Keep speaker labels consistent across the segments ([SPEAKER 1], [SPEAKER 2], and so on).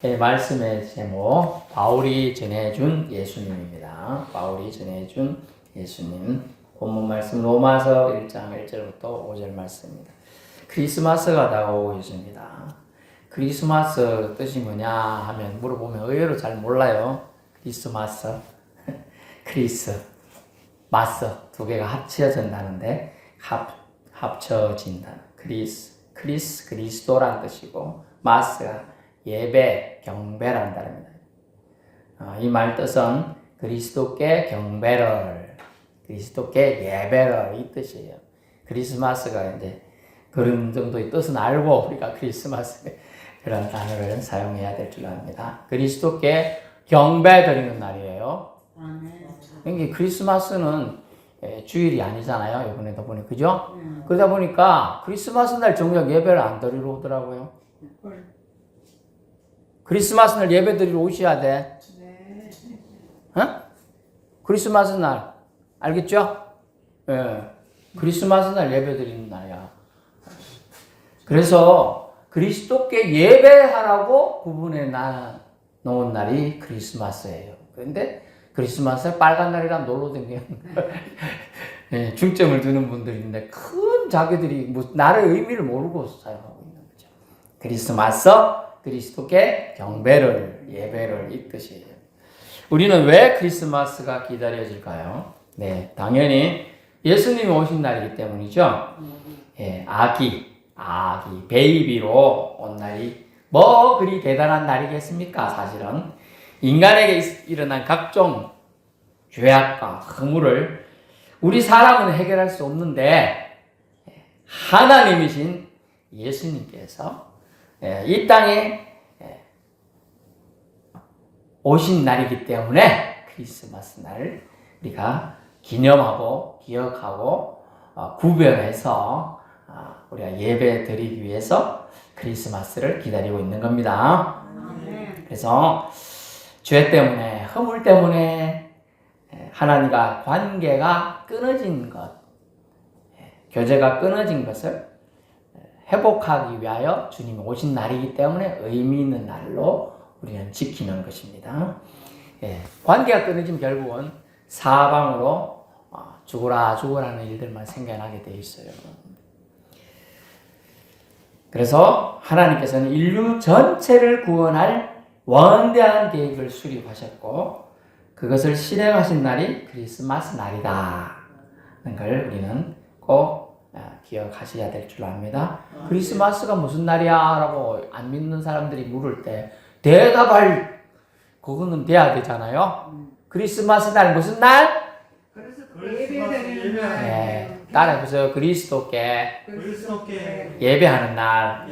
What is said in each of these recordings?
[SPEAKER 1] 네, 말씀의 제목 바울이 전해준 예수님입니다. 바울이 전해준 예수님. 본문 말씀 로마서 1장 1절부터 5절 말씀입니다. 크리스마스가 다가오고 있습니다. 크리스마스 뜻이 뭐냐 하면 물어보면 의외로 잘 몰라요. 크리스마스, 크리스마스 두 개가 합쳐진다는데 합쳐진다. 그리스도란 뜻이고 마스가 예배, 경배라는 단어입니다. 이 말 뜻은 그리스도께 경배를, 그리스도께 예배를 이 뜻이에요. 크리스마스가 이제 그런 정도의 뜻은 알고 우리가 크리스마스 그런 단어를 사용해야 될 줄 압니다. 그리스도께 경배 드리는 날이에요. 그러니까 크리스마스는 주일이 아니잖아요. 이번에도 보니 그죠? 그러다 보니까 크리스마스 날 정작 예배를 안 드리러 오더라고요. 크리스마스 날 예배 드리러 오셔야 돼. 네. 어? 크리스마스 날. 알겠죠? 예. 크리스마스 날 예배 드리는 날이야. 그래서 그리스도께 예배하라고 구분해 놓은 날이 크리스마스예요. 그런데 크리스마스에 빨간 날이랑 놀러 다니는 예, 중점을 두는 분들이 있는데 큰 자기들이 뭐 나의 의미를 모르고 사용하고 있는 거죠. 크리스마스 그리스도께 경배를, 예배를 이 뜻이에요. 우리는 왜 크리스마스가 기다려질까요? 네, 당연히 예수님이 오신 날이기 때문이죠. 예, 아기, 베이비로 온 날이 뭐 그리 대단한 날이겠습니까? 사실은 인간에게 일어난 각종 죄악과 허물을 우리 사람은 해결할 수 없는데 하나님이신 예수님께서 이 땅에 오신 날이기 때문에 크리스마스 날을 우리가 기념하고 기억하고 구별해서 우리가 예배 드리기 위해서 크리스마스를 기다리고 있는 겁니다. 그래서 죄 때문에 허물 때문에 하나님과 관계가 끊어진 것, 교제가 끊어진 것을 회복하기 위하여 주님이 오신 날이기 때문에 의미 있는 날로 우리는 지키는 것입니다. 관계가 끊어지면 결국은 사방으로 죽으라는 일들만 생겨나게 돼 있어요. 그래서 하나님께서는 인류 전체를 구원할 원대한 계획을 수립하셨고 그것을 실행하신 날이 크리스마스 날이다. 는 걸 우리는 꼭 기억하셔야 될 줄 압니다. 크리스마스가 무슨 날이야? 라고 안 믿는 사람들이 물을 때 대답할 그거는 돼야 되잖아요. 크리스마스 날 무슨 날?
[SPEAKER 2] 예배드리는 날.
[SPEAKER 1] 네, 따라해보세요. 그리스도께 예배하는 날.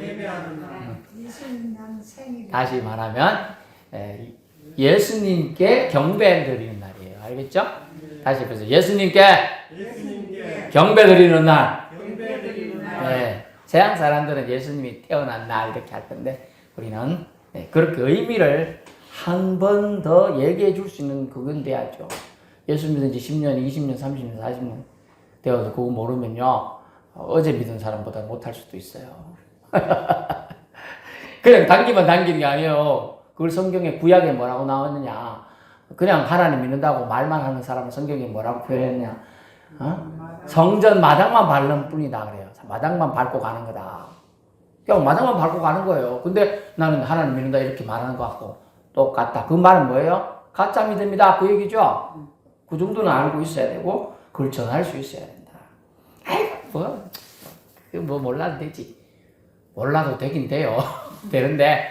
[SPEAKER 2] 예수님 생일.
[SPEAKER 1] 다시 말하면 예수님께 경배 드리는 날이에요. 알겠죠? 다시 해보세요. 예수님께 경배 드리는 날. 네, 서양 사람들은 예수님이 태어난 날 이렇게 할 건데 우리는 그렇게 의미를 한 번 더 얘기해 줄 수 있는 그건 돼야죠. 예수 믿은 지 10년, 20년, 30년, 40년 되어서 그거 모르면요 어제 믿은 사람보다 못할 수도 있어요. 그냥 당기면 당기는 게 아니에요. 그걸 성경에 구약에 뭐라고 나왔느냐. 그냥 하나님 믿는다고 말만 하는 사람을 성경에 뭐라고 표현했냐. 성전 마당만 밟는 뿐이다 그래요. 마당만 밟고 가는 거다. 그냥 마당만 밟고 가는 거예요. 근데 나는 하나님 믿는다 이렇게 말하는 것 같고 똑같다. 그 말은 뭐예요? 가짜 믿음이다 그 얘기죠. 그 정도는 알고 있어야 되고 그걸 전할 수 있어야 된다. 아이고 뭐 몰라도 되지. 몰라도 되긴 돼요. 되는데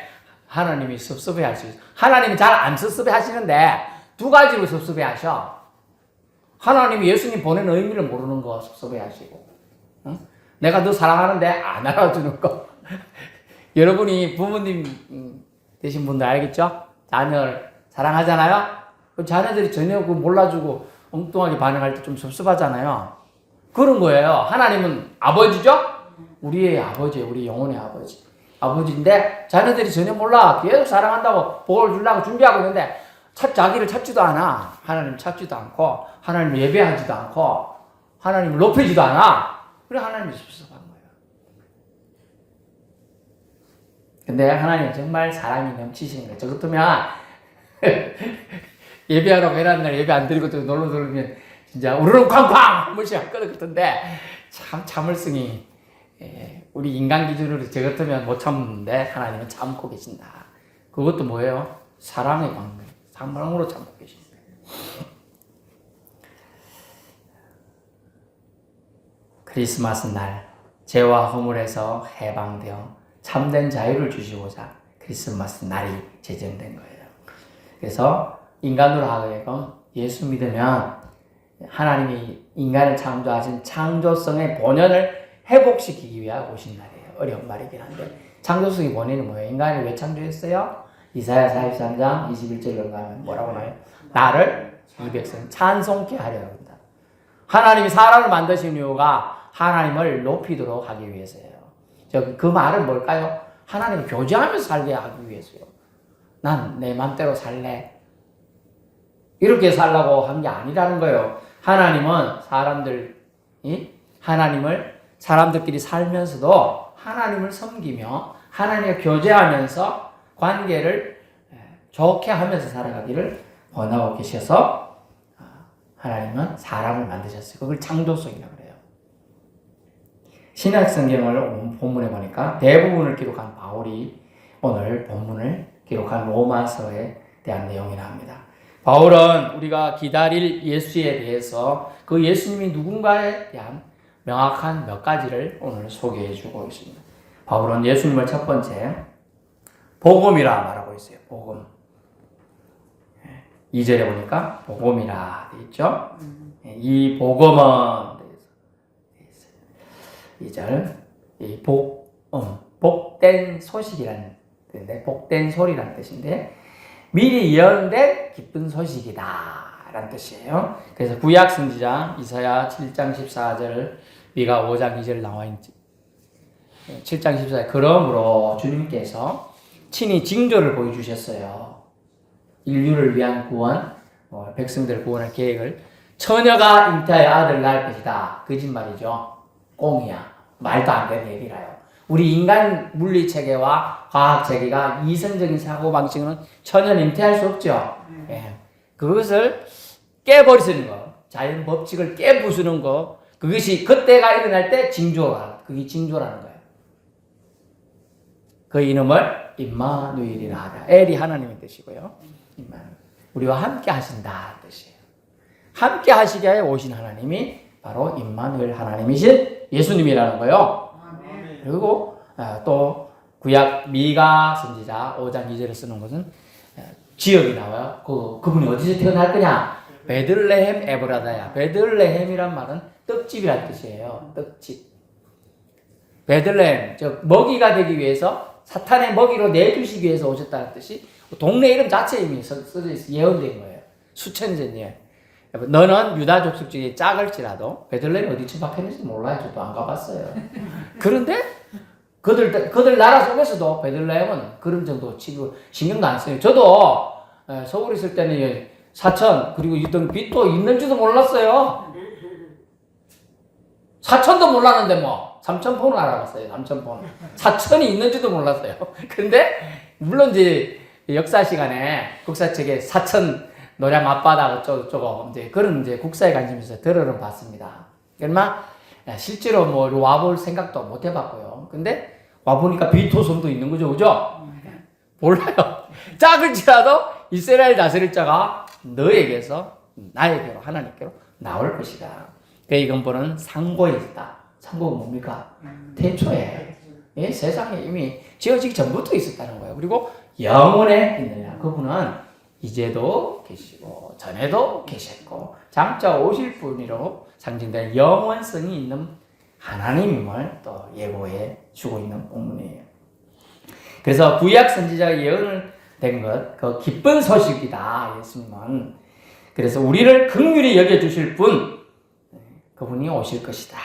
[SPEAKER 1] 하나님이 섭섭해 할 수 있어요. 하나님이 잘 안 섭섭해 하시는데 두 가지로 섭섭해 하셔. 하나님이 예수님 보낸 의미를 모르는 거 섭섭해 하시고 응? 내가 너 사랑하는데 안 알아주는 거. 여러분이 부모님 되신 분들 알겠죠? 자녀를 사랑하잖아요? 그럼 자녀들이 전혀 그 몰라주고 엉뚱하게 반응할 때 좀 섭섭하잖아요. 그런 거예요. 하나님은 아버지죠? 우리의 아버지, 우리 영혼의 아버지. 아버지인데 자녀들이 전혀 몰라. 계속 사랑한다고 복을 주려고 준비하고 있는데 자기를 찾지도 않아. 하나님 찾지도 않고 하나님을 예배하지도 않고 하나님을 높이지도 않아. 그래 하나님이 섭섭한 거예요. 근데 하나님 정말 사랑이 넘치시는 거예요. 저 같으면 예배하러 가는 날 예배 안 드리고 또 놀러 들으면 진짜 우르르 쾅쾅 한 번씩 할 것 같은데 참 참을성이 우리 인간 기준으로 저 같으면 못 참는데 하나님은 참고 계신다. 그것도 뭐예요? 사랑의 관계. 사랑으로 참고 계신다. 크리스마스 날 죄와 허물에서 해방되어 참된 자유를 주시고자 크리스마스 날이 제정된 거예요. 그래서 인간으로 하여금 예수 믿으면 하나님이 인간을 창조하신 창조성의 본연을 회복시키기 위해 오신 날이에요. 어려운 말이긴 한데 창조성의 본연은 뭐예요? 인간을 왜 창조했어요? 이사야 43장 21절에 가면 뭐라고 나요? 나를 이 백성 찬송케 하려 합니다. 하나님이 사람을 만드신 이유가 하나님을 높이도록 하기 위해서예요. 그 말은 뭘까요? 하나님을 교제하면서 살게 하기 위해서요. 난 내 맘대로 살래. 이렇게 살라고 한 게 아니라는 거예요. 하나님은 하나님을 사람들끼리 살면서도 하나님을 섬기며 하나님과 교제하면서 관계를 좋게 하면서 살아가기를 원하고 계셔서 하나님은 사람을 만드셨어요. 그걸 창조성이라고 그래요. 신약 성경을 본문에 보니까 대부분을 기록한 바울이 오늘 본문을 기록한 로마서에 대한 내용이라 합니다. 바울은 우리가 기다릴 예수에 대해서 그 예수님이 누군가에 대한 명확한 몇 가지를 오늘 소개해 주고 있습니다. 바울은 예수님을 첫 번째 복음이라 말하고 있어요. 복음. 2절에 보니까 복음이라 되어 있죠. 이 복음은 2절 이 복된 소식이라는 뜻인데 복된 소리라는 뜻인데 미리 예언된 기쁜 소식이다 라는 뜻이에요. 그래서 구약 선지자 이사야 7장 14절 미가 5장 2절 나와 있지 7장 14절 그러므로 주님께서 친히 징조를 보여주셨어요. 인류를 위한 구원, 백성들을 구원할 계획을 처녀가 잉태하여 아들을 낳을 것이다. 거짓말이죠. 꽁이야. 말도 안 되는 얘기라요. 우리 인간 물리 체계와 과학 체계가 이성적인 사고 방식은 전혀 잉태할 수 없죠. 예. 그것을 깨버리는 거, 자연 법칙을 깨부수는 거, 그것이 그때가 일어날 때 징조가, 그게 징조라는 거예요. 그 이름을 임마누엘이라 하라. 엘이 하나님의 뜻이고요. 우리와 함께 하신다 뜻이에요. 함께 하시게 하여 오신 하나님이 바로 임마누엘 하나님이신 예수님이라는 거예요. 그리고 또 구약 미가 선지자 5장 2절에 쓰는 것은 지역이 나와요. 그분이 어디서 태어날 거냐? 베들레헴 에브라다야. 베들레헴이란 말은 떡집이라는 뜻이에요. 떡집. 베들레헴, 즉 먹이가 되기 위해서 사탄의 먹이로 내주시기 위해서 오셨다는 뜻이 동네 이름 자체에 이미 써져 있어 예언된 거예요. 수천 년. 너는 유다 족속 중에 작을지라도 베들레헴이 어디쯤 박혔는지 몰라요. 저도 안 가봤어요. 그런데 그들 나라 속에서도 베들레헴은 그런 정도 치고 신경도 안 써요. 저도 서울에 있을 때는 사천 그리고 이런 빛도 있는지도 몰랐어요. 사천도 몰랐는데 뭐 삼천포는 알아봤어요. 삼천포는 사천이 있는지도 몰랐어요. 그런데 물론 이제 역사 시간에 국사책에 사천 노량 앞바다 어쩌고 이제 그런 이제 국사에 관심 있어서 들어는 봤습니다. 그러나 실제로 뭐 와볼 생각도 못 해봤고요. 근데 와보니까 비토섬도 있는 거죠, 그죠? 몰라요. 작을지라도 이스라엘 다스릴 자가 너에게서 나에게로 하나님께로 나올 것이다. 그 근본은 상고에 있다. 상고가 뭡니까? 태초에 세상에 이미 지어지기 전부터 있었다는 거예요. 그리고 영원에 있느냐. 그분은 이제도 계시고 전에도 계셨고 장차 오실 분으로 상징되는 영원성이 있는 하나님임을 또 예고해 주고 있는 본문이에요. 그래서 구약 선지자가 예언을 된 것, 그 기쁜 소식이다. 예수님은. 그래서 우리를 긍휼히 여겨주실 분, 그분이 오실 것이다.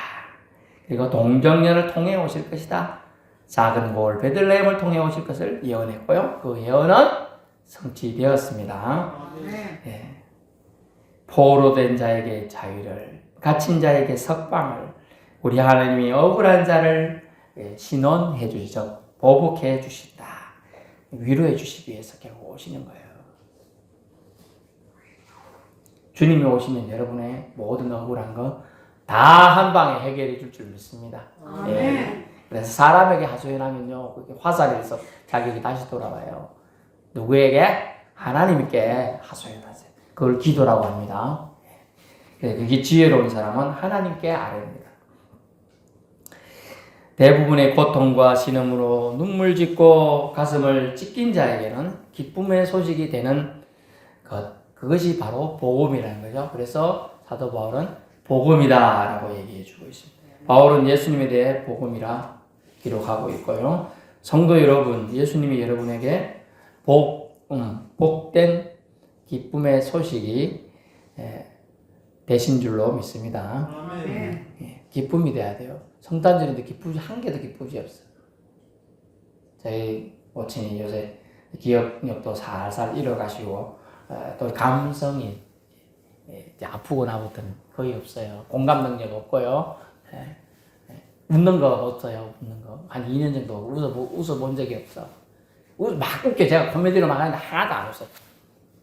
[SPEAKER 1] 그리고 동정녀를 통해 오실 것이다. 작은 골 베들레헴을 통해 오실 것을 예언했고요. 그 예언은 성취되었습니다. 예. 포로된 자에게 자유를, 갇힌 자에게 석방을, 우리 하나님이 억울한 자를 신원해 주시죠. 보복해 주신다. 위로해 주시기 위해서 결국 오시는 거예요. 주님이 오시면 여러분의 모든 억울한 거 다 한 방에 해결해 줄 줄 믿습니다. 예. 그래서 사람에게 하소연하면요, 그게 화살이 있어 자기에게 다시 돌아와요. 누구에게? 하나님께 하소연하세요. 그걸 기도라고 합니다. 그게 지혜로운 사람은 하나님께 아뢰입니다. 대부분의 고통과 신음으로 눈물 짓고 가슴을 찢긴 자에게는 기쁨의 소식이 되는 것, 그것이 바로 복음이라는 거죠. 그래서 사도 바울은 복음이다라고 얘기해 주고 있습니다. 바울은 예수님에 대해 복음이라 기록하고 있고요. 성도 여러분, 예수님이 여러분에게 복된 기쁨의 소식이 되신 줄로 믿습니다. 예, 기쁨이 돼야 돼요. 성탄절인데 기쁨이 한 개도 기쁨이 없어요. 저희 모친이 요새 기억력도 살살 잃어가시고 또 감성이 이제 아프고 나부터는 거의 없어요. 공감 능력 없고요. 웃는 거 없어요. 웃는 거. 한 2년 정도 웃어본 적이 없어. 막 웃겨. 제가 코미디로 막 하는데 하나도 안 웃어.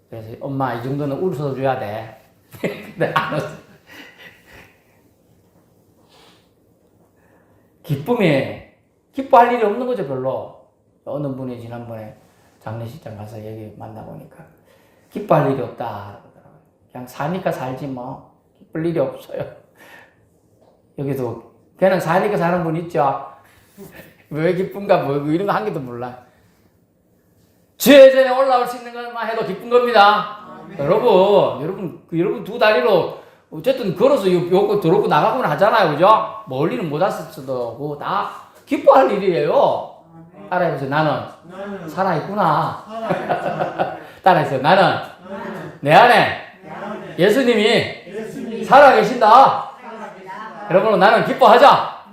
[SPEAKER 1] 그래서 엄마 이 정도는 웃어줘야 돼. 근데 안 웃어. 기뻐할 일이 없는 거죠, 별로. 어느 분이 지난번에 장례식장 가서 얘기 만나보니까 기뻐할 일이 없다. 그냥 사니까 살지 뭐 기쁠 일이 없어요. 여기도 그냥 사니까 사는 분 있죠. 왜 기쁜가 뭐 이런 거 한 개도 몰라. 주의 전에 올라올 수 있는 것만 해도 기쁜 겁니다. 여러분 두 다리로 어쨌든 걸어서 요거 들어오고 나가고는 하잖아요, 그죠? 멀리는 못 왔을지도 그거 다 기뻐할 일이에요. 따라해보세요. 나는 살아있구나. 따라해보세요. 나는 내 안에 예수님이 살아계신다. 여러분, 나는 기뻐하자.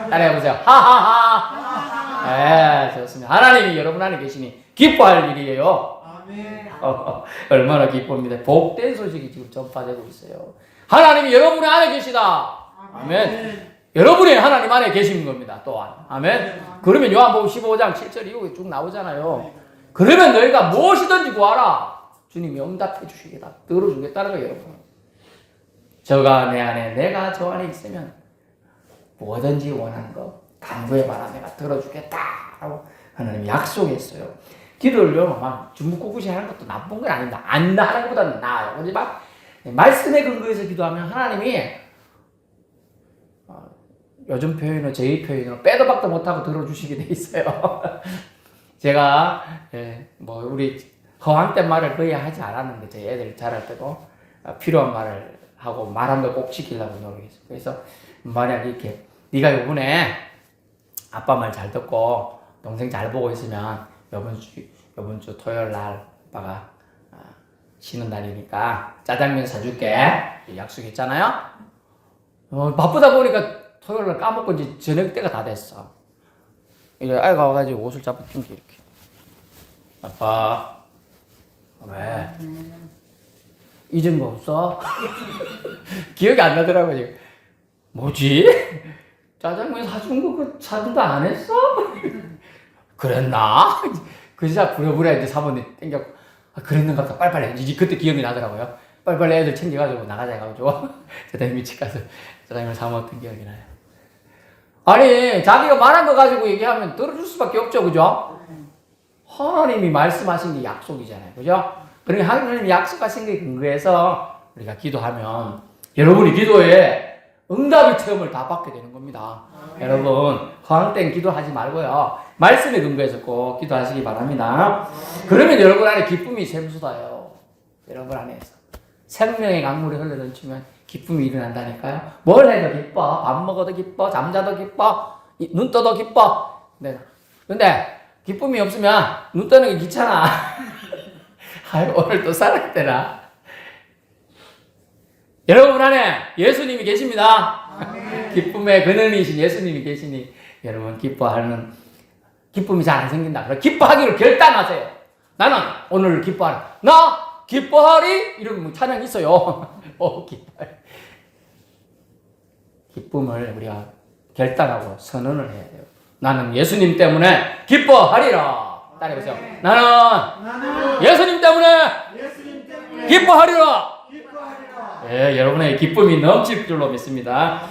[SPEAKER 1] 따라해보세요. 하하하. 네, 좋습니다. 하나님이 여러분 안에 계시니 기뻐할 일이에요. 얼마나 기쁩니다. 복된 소식이 지금 전파되고 있어요. 하나님이 여러분 안에 계시다. 아멘. 여러분이 하나님 안에 계시는 겁니다. 또한. 아멘. 그러면 요한복음 15장 7절 이후에 쭉 나오잖아요. 그러면 너희가 무엇이든지 구하라. 주님이 응답해 주시겠다. 들어주겠다는 거예요, 여러분. 저가 내 안에, 내가 저 안에 있으면 뭐든지 원하는 거 간구해봐라. 내가 들어주겠다라고 하나님이 약속했어요. 기도를요, 막 주묵구구시 하는 것도 나쁜 건 아닙니다. 안 하는 것보다는 나아요. 근데 막 말씀에 근거해서 기도하면 하나님이 요즘 표현은 저희 표현으로 빼도 박도 못하고 들어주시게 돼 있어요. 제가 뭐 우리 허황 된 말을 거의 하지 않았는데 저희 애들 자랄 때도 필요한 말을 하고 말한 걸 꼭 지키려고 노력했어요. 그래서 만약 이렇게 네가 요번에 아빠 말 잘 듣고 동생 잘 보고 있으면 요번 주 토요일 날 아빠가 쉬는 날이니까 짜장면 사줄게 약속했잖아요. 바쁘다 보니까 토요일 날 까먹고 이제 저녁 때가 다 됐어. 이래 아이가 와가지고 옷을 잡고 튕겨 이렇게. 아빠 왜? 잊은 거 없어? 기억이 안 나더라고요. 지금. 뭐지? 짜장면 사준 거 그 사준다 안 했어? 그랬나? 그 진짜 부랴부랴 이제 사모님 땡겨. 그랬는가 보다. 빨리빨리. 이제 그때 기억이 나더라고요. 빨리빨리 애들 챙겨가지고 나가자 해가지고 짜장면 집 가서 짜장면 사 먹었던 기억이 나요. 아니 자기가 말한 거 가지고 얘기하면 들어줄 수밖에 없죠, 그죠? 하나님이 말씀하신 게 약속이잖아요, 그죠? 그러니까 하나님이 약속하신 게 근거해서 우리가 기도하면 여러분이 기도에 응답의 체험을 다 받게 되는 겁니다. 여러분 허황된 기도하지 말고요, 말씀에 근거해서 꼭 기도하시기 바랍니다. 그러면 여러분 안에 기쁨이 샘솟아요. 여러분 안에서 생명의 강물이 흘러넘치면 기쁨이 일어난다니까요. 뭘 해도 기뻐. 밥 먹어도 기뻐. 잠자도 기뻐. 눈 떠도 기뻐. 네. 근데 기쁨이 없으면 눈 뜨는 게 귀찮아. 아유, 오늘 또 살아야 되나? 여러분 안에 예수님이 계십니다. 기쁨의 근원이신 예수님이 계시니 여러분 기쁨이 잘 안 생긴다. 그럼 기뻐하기로 결단하세요. 나는 오늘 기뻐하라. 나 기뻐하리? 이런 찬양 있어요. 기쁨을 우리가 결단하고 선언을 해야 돼요. 나는 예수님 때문에 기뻐하리라. 따라해보세요. 나는 예수님 때문에 기뻐하리라. 예, 여러분의 기쁨이 넘칠 줄로 믿습니다.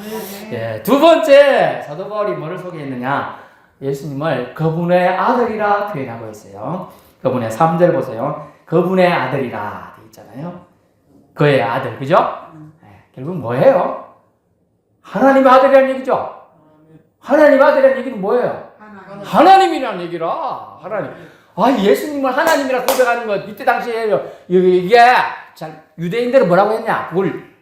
[SPEAKER 1] 예, 두 번째 사도 바울이 뭐를 소개했느냐? 예수님을 그분의 아들이라 표현하고 있어요. 그분의 3절 보세요. 그분의 아들이라 되어 있잖아요. 그의 아들, 그죠? 예, 결국 뭐예요? 하나님의 아들이라는 얘기죠. 하나님의 아들이라는 얘기는 뭐예요? 하나님이라는 얘기라. 하나님. 예수님을 하나님이라 고백하는 것 이때 당시에 이게 잘 유대인들은 뭐라고 했냐? 그걸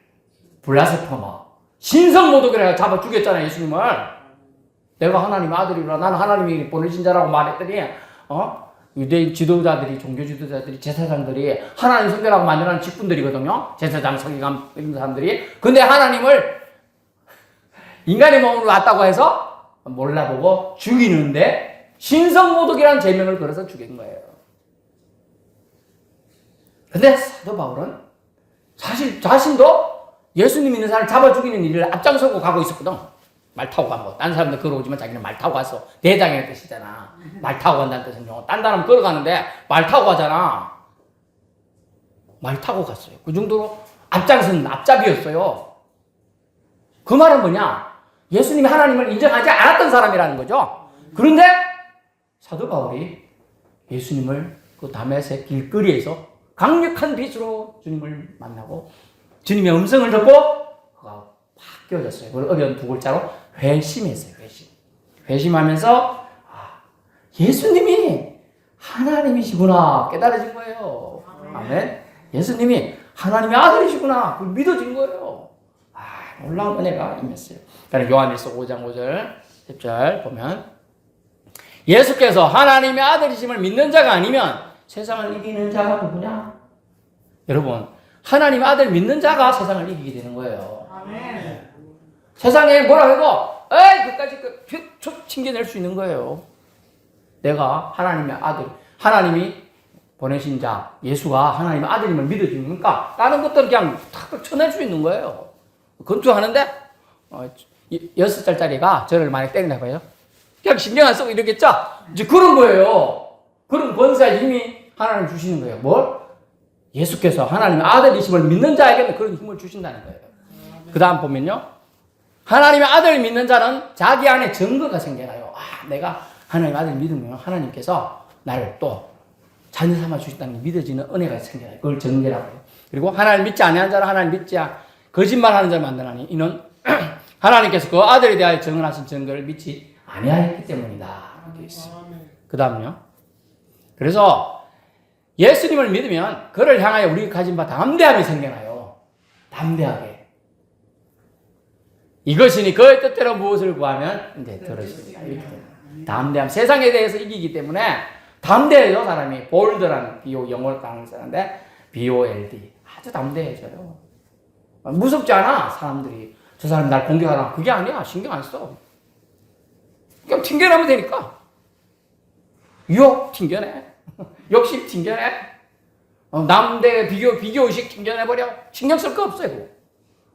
[SPEAKER 1] 블라스포머, 신성모독이라 잡아 죽였잖아요. 예수님을. 내가 하나님의 아들이라, 나는 하나님이 보내신 자라고 말했더니 유대인 지도자들이, 종교 지도자들이, 제사장들이 하나님 선교라고 만들어낸 직분들이거든요. 제사장, 서기관 이런 사람들이. 근데 하나님을 인간의 몸으로 왔다고 해서 몰라보고 죽이는데 신성모독이라는 제명을 걸어서 죽인 거예요. 근데 사도 바울은 사실 자신도 예수님 있는 사람을 잡아 죽이는 일을 앞장서고 가고 있었거든. 말 타고 간 거. 딴 사람들 걸어오지만 자기는 말 타고 갔어. 대장의 뜻이잖아. 말 타고 간다는 뜻은요. 딴 사람 걸어가는데 말 타고 가잖아. 말 타고 갔어요. 그 정도로 앞장선 앞잡이였어요. 그 말은 뭐냐? 예수님이 하나님을 인정하지 않았던 사람이라는 거죠. 그런데 사도 바울이 예수님을 그 다메섹 길거리에서 강력한 빛으로 주님을 만나고 주님의 음성을 듣고 그가 확 깨어졌어요. 그걸 어려운 두 글자로 회심했어요. 회심하면서 예수님이 하나님이시구나 깨달아진 거예요. 아멘. 예수님이 하나님의 아들이시구나 그걸 믿어진 거예요. 놀라운 은혜가 임했어요. 그러니까 요한일서 5장 5절 10절 보면 예수께서 하나님의 아들이심을 믿는 자가 아니면 세상을 이기는 자가 누구냐? 여러분, 하나님의 아들 믿는 자가 세상을 이기게 되는 거예요. 아멘. 세상에 뭐라 해도 그까지 튕겨낼 수 있는 거예요. 내가 하나님의 아들, 하나님이 보내신 자, 예수가 하나님의 아들임을 믿어주니까 다른 것들은 그냥 탁 쳐낼 수 있는 거예요. 건투하는데 6살짜리가 저를 만약 때린다 봐요. 그냥 신경 안 쓰고 이러겠죠? 이제 그런 거예요. 그런 권세와 힘이 하나님 주시는 거예요. 뭘? 예수께서 하나님의 아들이심을 믿는 자에게는 그런 힘을 주신다는 거예요. 그 다음 보면요. 하나님의 아들을 믿는 자는 자기 안에 증거가 생겨나요. 내가 하나님의 아들을 믿으면 하나님께서 나를 또 자녀 삼아 주신다는 게 믿어지는 은혜가 생겨나요. 그걸 증거라고 해요. 그리고 하나님 믿지 아니한 자는 하나님 믿지 거짓말하는 자를 만드나니 이는 하나님께서 그 아들에 대하여 증언하신 증거를 믿지 아니하였기 때문이다. 이렇게 있어요. 그 다음요. 그래서 예수님을 믿으면 그를 향하여 우리가 가진 바 담대함이 생겨나요. 담대하게. 이것이니 그의 뜻대로 무엇을 구하면 이제 들으십니다. 담대함. 세상에 대해서 이기기 때문에 담대해요. 사람이. 볼드라는 비오 영어를 가는 사람인데 BOLD. 아주 담대해져요. 무섭지 않아. 사람들이. 저 사람 날 공격하나. 그게 아니야. 신경 안 써. 그냥 튕겨내면 되니까. 유혹 튕겨내. 욕심 튕겨내. 남대 비교의식 튕겨내버려. 신경 쓸 거 없어요.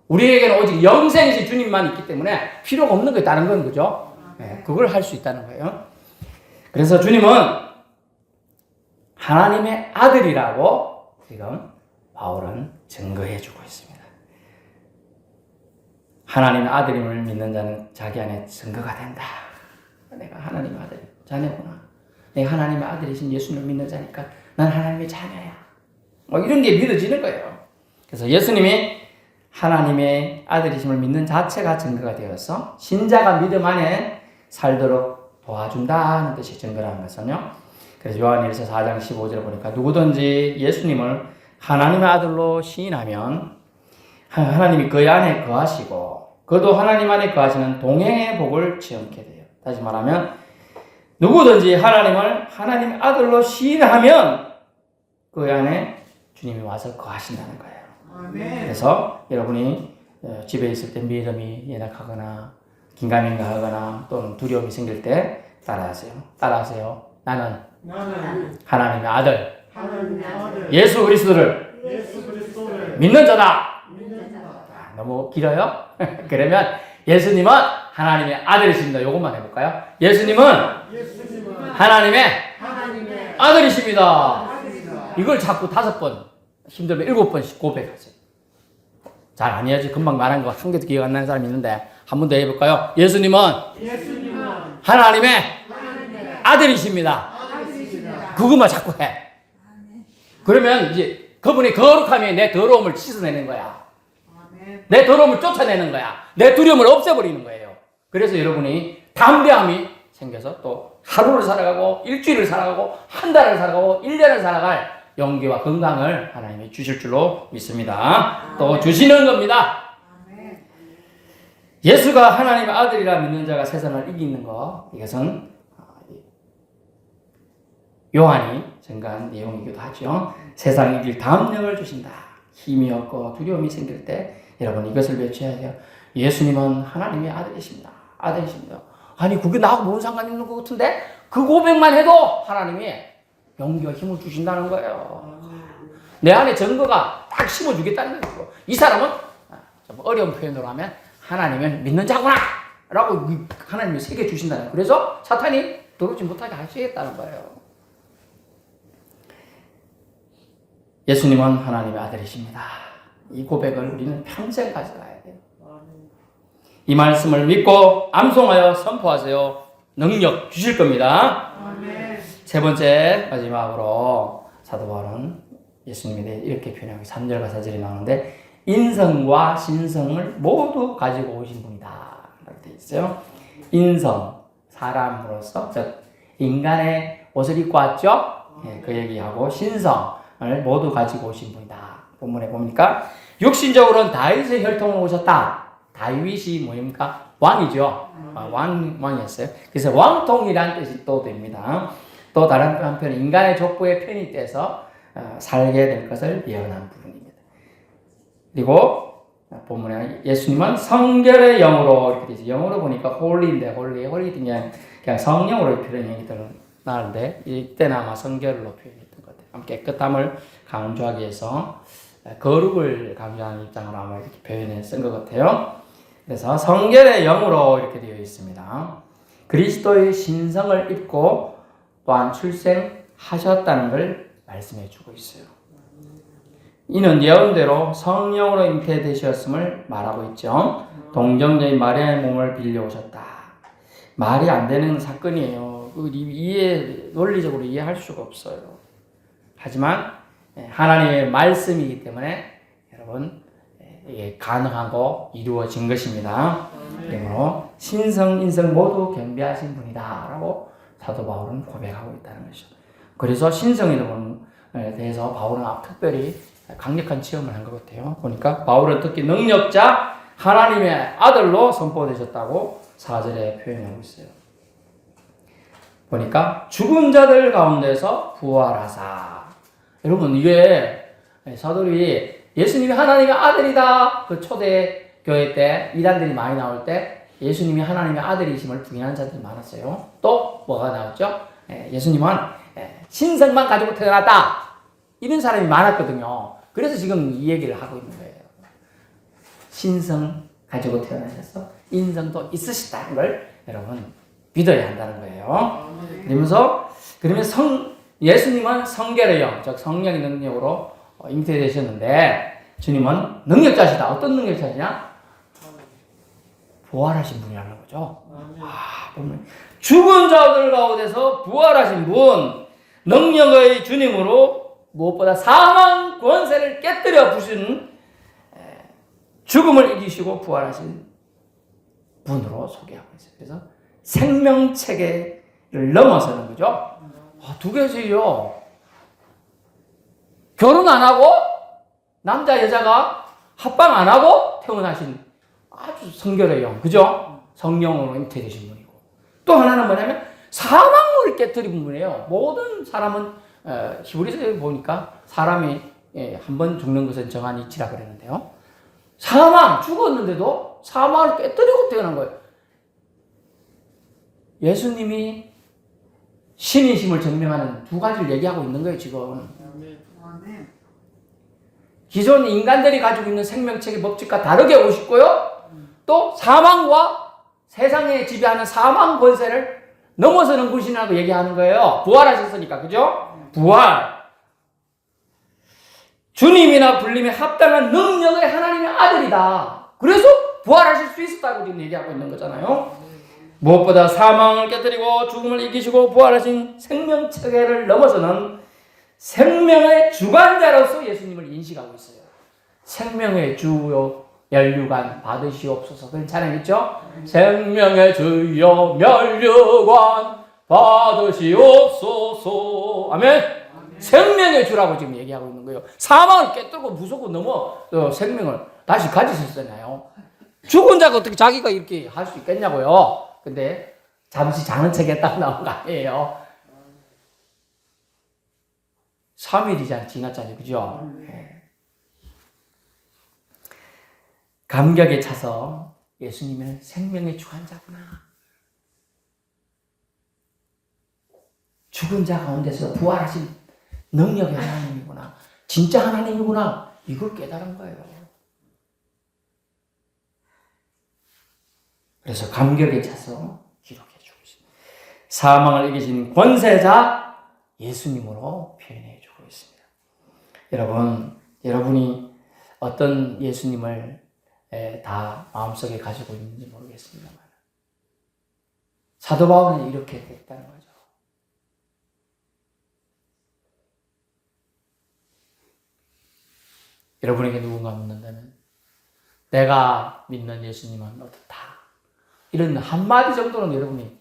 [SPEAKER 1] 우리에게는 오직 영생이신 주님만 있기 때문에 필요가 없는 거예요. 다른 건 그죠? 네, 그걸 할 수 있다는 거예요. 그래서 주님은 하나님의 아들이라고 지금 바울은 증거해 주고 있습니다. 하나님의 아들임을 믿는 자는 자기 안에 증거가 된다. 내가 하나님의 아들, 자녀구나. 내가 하나님의 아들이신 예수님을 믿는 자니까 난 하나님의 자녀야. 이런 게 믿어지는 거예요. 그래서 예수님이 하나님의 아들이심을 믿는 자체가 증거가 되어서 신자가 믿음 안에 살도록 도와준다는 뜻이 증거라는 것은요. 그래서 요한일서 4장 15절 보니까 누구든지 예수님을 하나님의 아들로 시인하면 하나님이 그 안에 거하시고 그도 하나님 안에 거하시는 동행의 복을 체험케 돼요. 다시 말하면 누구든지 하나님을 하나님의 아들로 시인하면 그 안에 주님이 와서 거하신다는 거예요. 그래서 여러분이 집에 있을 때 믿음이 연약하거나 긴가민가하거나 또는 두려움이 생길 때 따라하세요. 나는 하나님의 아들 예수 그리스도를 믿는 자다. 너무 길어요? 그러면 예수님은 하나님의 아들이십니다. 요것만 해볼까요? 예수님은 하나님의 아들이십니다. 이걸 자꾸 5번, 힘들면 7번씩 고백하세요. 잘 안 해야지. 금방 말한 거 한 개도 기억 안 나는 사람이 있는데 한 번 더 해볼까요? 예수님은 하나님의 아들이십니다. 그것만 자꾸 해. 그러면 이제 그분이 거룩함이 내 더러움을 씻어내는 거야. 내 더러움을 쫓아내는 거야. 내 두려움을 없애버리는 거예요. 그래서 여러분이 담대함이 생겨서 또 하루를 살아가고 일주일을 살아가고 한 달을 살아가고 1년을 살아갈 용기와 건강을 하나님이 주실 줄로 믿습니다. 또 주시는 겁니다. 예수가 하나님의 아들이라 믿는 자가 세상을 이기는 것, 이것은 요한이 증가한 내용이기도 하죠. 세상이 이길 담력을 주신다. 힘이 없고 두려움이 생길 때 여러분 이것을 외쳐야 해요. 예수님은 하나님의 아들이십니다. 아들이십니다. 아니 그게 나하고 뭔 상관이 있는 것 같은데 그 고백만 해도 하나님이 용기와 힘을 주신다는 거예요. 내 안에 증거가 딱 심어주겠다는 거예요. 이 사람은 좀 어려운 표현으로 하면 하나님을 믿는 자구나 라고 하나님이 새겨주신다는 거예요. 그래서 사탄이 들어오지 못하게 하시겠다는 거예요. 예수님은 하나님의 아들이십니다. 이 고백을 우리는 평생 가져가야 돼요. 이 말씀을 믿고 암송하여 선포하세요. 능력 주실 겁니다. 세 번째 마지막으로 사도 바울은 예수님에 대해 이렇게 표현하고 3절과 4절이 나오는데 인성과 신성을 모두 가지고 오신 분이다 라고 되어 있어요. 인성, 사람으로서 즉 인간의 옷을 입고 왔죠. 그 얘기하고 신성을 모두 가지고 오신 분이다. 본문에 보니까 육신적으로는 다윗의 혈통으로 오셨다. 다윗이 뭡니까? 왕이죠. 왕이었어요. 그래서 왕통이라는 뜻이 또 됩니다. 또 다른 한편 인간의 족보에 편입돼서 살게 될 것을 예언한 부분입니다. 그리고 본문에 예수님은 성결의 영으로 이렇게 되죠. 영어로 보니까 홀리인데 홀리 그냥 성령으로 표현이 나는데 이때는 아마 성결로 표현했던 것 같아요. 깨끗함을 강조하기 위해서 거룩을 강조하는 입장으로 아마 이렇게 표현해 쓴 것 같아요. 그래서 성결의 영으로 이렇게 되어 있습니다. 그리스도의 신성을 입고 또한 출생하셨다는 걸 말씀해 주고 있어요. 이는 예언대로 성령으로 잉태되셨음을 말하고 있죠. 동정녀인 마리아의 몸을 빌려오셨다. 말이 안 되는 사건이에요. 논리적으로 이해할 수가 없어요. 하지만 하나님의 말씀이기 때문에 여러분 이게 가능하고 이루어진 것입니다. 그러므로 신성, 인성 모두 겸비하신 분이다 라고 사도 바울은 고백하고 있다는 것이죠. 그래서 신성에 대해서 바울은 특별히 강력한 체험을 한 것 같아요. 보니까 바울은 특히 능력자 하나님의 아들로 선포되셨다고 4절에 표현하고 있어요. 보니까 죽은 자들 가운데서 부활하사. 여러분 이게 사도들이 예수님이 하나님의 아들이다. 그 초대 교회 때 이단들이 많이 나올 때 예수님이 하나님의 아들이심을 부인하는 자들이 많았어요. 또 뭐가 나왔죠? 예수님은 신성만 가지고 태어났다. 이런 사람이 많았거든요. 그래서 지금 이 얘기를 하고 있는 거예요. 신성 가지고 태어나셔서 인성도 있으시다는 걸 여러분 믿어야 한다는 거예요. 그러면 예수님은 성결의 영, 즉 성령의 능력으로 잉태되셨는데 주님은 능력자시다. 어떤 능력자시냐? 부활하신 분이라는 거죠. 보면 죽은 자들 가운데서 부활하신 분, 능력의 주님으로 무엇보다 사망 권세를 깨뜨려 부신 죽음을 이기시고 부활하신 분으로 소개하고 있어요. 그래서 생명체계를 넘어서는 거죠. 두 개지요. 결혼 안 하고 남자 여자가 합방 안 하고 태어나신 아주 성결의 영, 그죠? 성령으로 잉태되신 분이고 또 하나는 뭐냐면 사망을 깨뜨린 분이에요. 모든 사람은 히브리서에 보니까 사람이 한 번 죽는 것은 정한 이치라 그랬는데요. 죽었는데도 사망을 깨뜨리고 태어난 거예요. 예수님이 신이심을 증명하는 두 가지를 얘기하고 있는 거예요, 지금. 기존 인간들이 가지고 있는 생명체계 법칙과 다르게 오셨고요. 또 사망과 세상에 지배하는 사망 권세를 넘어서는 분이라고 얘기하는 거예요. 부활하셨으니까. 그죠? 부활. 주님이나 불림에 합당한 능력의 하나님의 아들이다. 그래서 부활하실 수 있었다고 지금 얘기하고 있는 거잖아요. 무엇보다 사망을 깨뜨리고 죽음을 이기시고 부활하신 생명체계를 넘어서는 생명의 주관자로서 예수님을 인식하고 있어요. 생명의 주요 면류관 받으시옵소서. 그런 찬양 있죠? 생명의 주요 면류관 받으시옵소서. 아멘. 생명의 주라고 지금 얘기하고 있는 거예요. 사망을 깨뜨리고 무조건 넘어 생명을 다시 가지셨잖아요. 죽은 자가 어떻게 자기가 이렇게 할 수 있겠냐고요. 근데 잠시 자는 척에 딱 나온 거 아니에요. 3일이 지났잖아요. 그죠? 감격에 차서 예수님은 생명의 주관자구나. 죽은 자 가운데서 부활하신 능력의 하나님이구나. 진짜 하나님이구나. 이걸 깨달은 거예요. 그래서 감격에 차서 기록해 주고 있습니다. 사망을 이기신 권세자 예수님으로 표현해 주고 있습니다. 여러분이 어떤 예수님을 다 마음속에 가지고 있는지 모르겠습니다만 사도 바울은 이렇게 됐다는 거죠. 여러분에게 누군가 묻는다면 내가 믿는 예수님은 어떻다. 이런 한마디 정도는 여러분이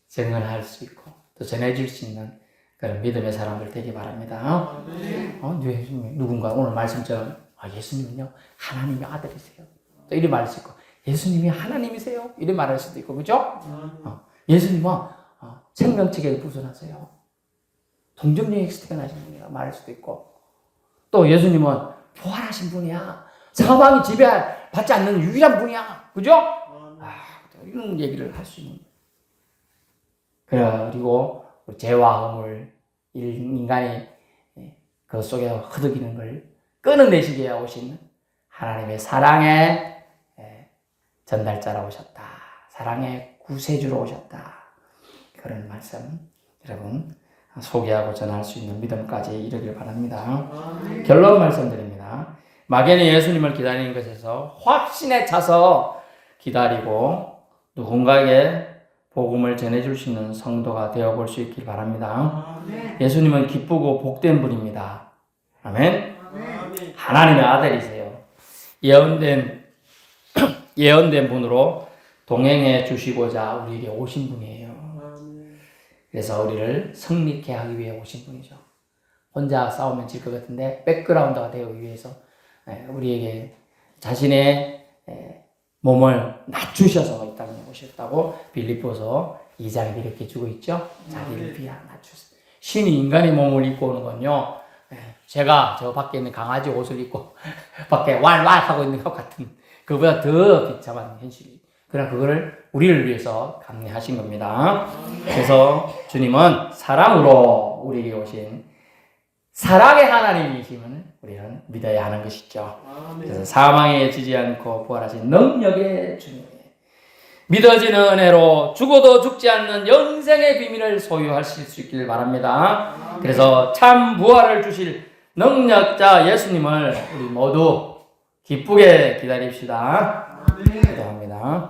[SPEAKER 1] 증언할 수 있고 또 전해줄 수 있는 그런 믿음의 사람들 되기 바랍니다. 누군가 오늘 말씀처럼 예수님은요 하나님의 아들이세요. 또 이렇게 말할 수 있고 예수님이 하나님이세요. 이렇게 말할 수도 있고 그죠? 예수님은 생명체계를 부존하세요. 동정녀에서 태어나신 분이라 말할 수도 있고 또 예수님은 부활하신 분이야. 사망이 지배받지 않는 유일한 분이야. 그죠? 이런 얘기를 할 수 있는 그리고 죄와 허물 인간이 그 속에 흐득이는 걸 끊어내시기 위해 오신 하나님의 사랑의 전달자로 오셨다. 사랑의 구세주로 오셨다. 그런 말씀 여러분 소개하고 전할 수 있는 믿음까지 이르길 바랍니다. 결론 말씀드립니다. 막연히 예수님을 기다리는 것에서 확신에 차서 기다리고 누군가에게 복음을 전해줄 수 있는 성도가 되어볼 수 있길 바랍니다. 예수님은 기쁘고 복된 분입니다. 아멘. 하나님의 아들이세요. 예언된 분으로 동행해 주시고자 우리에게 오신 분이에요. 그래서 우리를 승리케 하기 위해 오신 분이죠. 혼자 싸우면 질 것 같은데 백그라운드가 되기 위해서 우리에게 자신의 몸을 낮추셔서 이 땅에 오셨다고 빌립보서 2장에 이렇게 주고 있죠. 자기를 비하 낮추셨어요. 신이 인간의 몸을 입고 오는 건요. 제가 저 밖에 있는 강아지 옷을 입고 밖에 왈왈 하고 있는 것 같은 그보다 더 비참한 현실이. 그러나 그거를 우리를 위해서 감내하신 겁니다. 그래서 주님은 사랑으로 우리에게 오신 사랑의 하나님이심을 우리는 믿어야 하는 것이죠. 그래서 사망에 지지 않고 부활하신 능력의 주님, 믿어지는 은혜로 죽어도 죽지 않는 영생의 비밀을 소유하실 수 있기를 바랍니다. 그래서 참 부활을 주실 능력자 예수님을 우리 모두 기쁘게 기다립시다. 기도합니다.